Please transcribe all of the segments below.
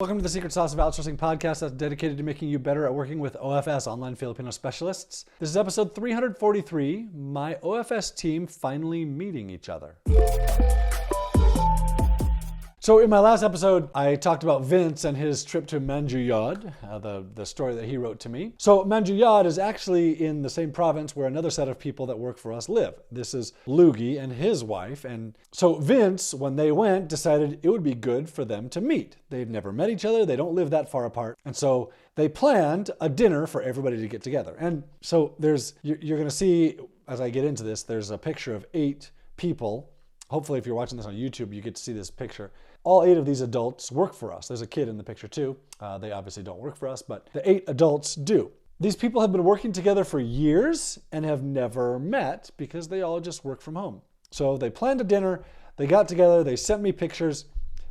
Welcome to the Secret Sauce of Outsourcing podcast that's dedicated to making you better at working with OFS, online Filipino specialists. This is episode 343, my OFS team finally meeting each other. So in my last episode, I talked about Vince and his trip to Manjuyod, the story that he wrote to me. So Manjuyod is actually in the same province where another set of people that work for us live. This is Lugi and his wife. And so Vince, when they went, decided it would be good for them to meet. They've never met each other. They don't live that far apart. And so they planned a dinner for everybody to get together. And so you're going to see, as I get into this, there's a picture of 8 people. Hopefully, if you're watching this on YouTube, you get to see this picture. All 8 of these adults work for us. There's a kid in the picture too. They obviously don't work for us, but the 8 adults do. These people have been working together for years and have never met because they all just work from home. So they planned a dinner, they got together, they sent me pictures.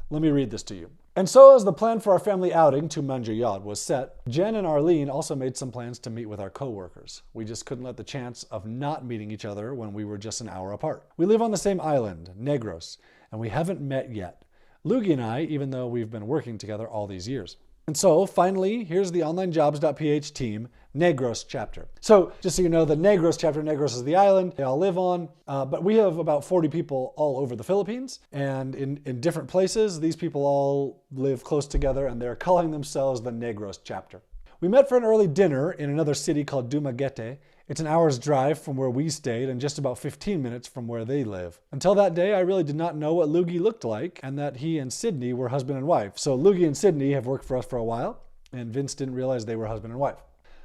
Let me read this to you. And so as the plan for our family outing to Manjuyod was set, Jen and Arlene also made some plans to meet with our coworkers. We just couldn't let the chance of not meeting each other when we were just an hour apart. We live on the same island, Negros, and we haven't met yet. Lugi and I, even though we've been working together all these years. And so finally, here's the Onlinejobs.ph team, Negros chapter. So just so you know, the Negros chapter, Negros is the island they all live on, but we have about 40 people all over the Philippines and in different places. These people all live close together and they're calling themselves the Negros chapter. We met for an early dinner in another city called Dumaguete. It's an hour's drive from where we stayed and just about 15 minutes from where they live. Until that day, I really did not know what Lugi looked like and that he and Sydney were husband and wife. So Lugi and Sydney have worked for us for a while, and Vince didn't realize they were husband and wife.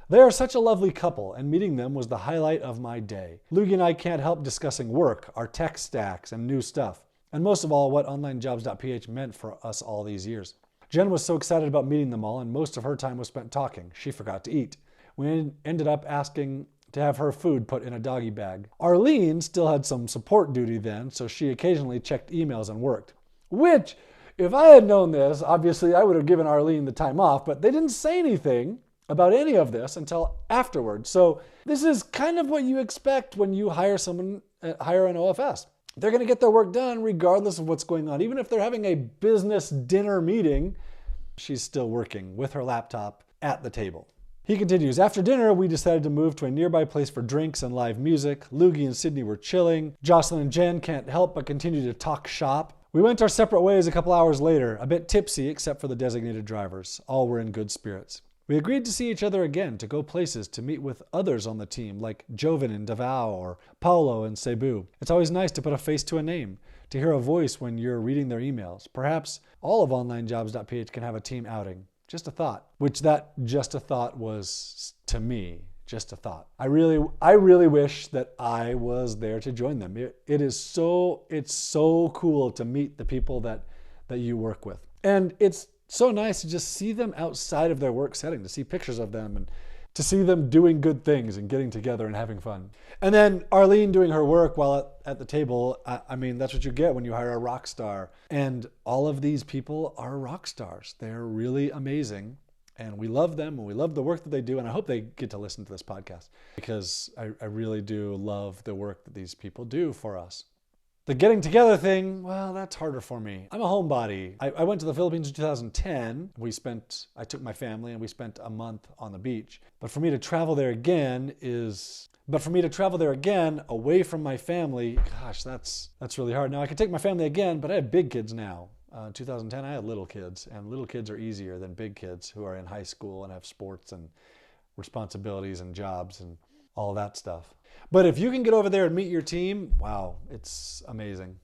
They are such a lovely couple, and meeting them was the highlight of my day. Lugi and I can't help discussing work, our tech stacks, and new stuff, and most of all, what Onlinejobs.ph meant for us all these years. Jen was so excited about meeting them all, and most of her time was spent talking. She forgot to eat. We ended up asking to have her food put in a doggy bag. Arlene still had some support duty then, so she occasionally checked emails and worked. Which, if I had known this, obviously I would have given Arlene the time off, but they didn't say anything about any of this until afterwards. So this is kind of what you expect when you hire an OFS. They're going to get their work done regardless of what's going on. Even if they're having a business dinner meeting, she's still working with her laptop at the table. He continues, after dinner, we decided to move to a nearby place for drinks and live music. Lugi and Sydney were chilling. Jocelyn and Jen can't help but continue to talk shop. We went our separate ways a couple hours later, a bit tipsy except for the designated drivers. All were in good spirits. We agreed to see each other again, to go places, to meet with others on the team, like Joven in Davao or Paulo in Cebu. It's always nice to put a face to a name, to hear a voice when you're reading their emails. Perhaps all of Onlinejobs.ph can have a team outing. Just a thought, which that just a thought was to me, just a thought. I really wish that I was there to join them. It's so cool to meet the people that you work with. And it's so nice to just see them outside of their work setting, to see pictures of them and to see them doing good things and getting together and having fun. And then Arlene doing her work while at the table. I mean, that's what you get when you hire a rock star. And all of these people are rock stars. They're really amazing. And we love them and we love the work that they do. And I hope they get to listen to this podcast because I really do love the work that these people do for us. The getting together thing, well, that's harder for me. I'm a homebody. I went to the Philippines in 2010. I took my family and we spent a month on the beach. But for me to travel there again away from my family, gosh, that's really hard. Now I could take my family again, but I have big kids now. In 2010, I had little kids, and little kids are easier than big kids who are in high school and have sports and responsibilities and jobs and all that stuff. But if you can get over there and meet your team, wow, it's amazing.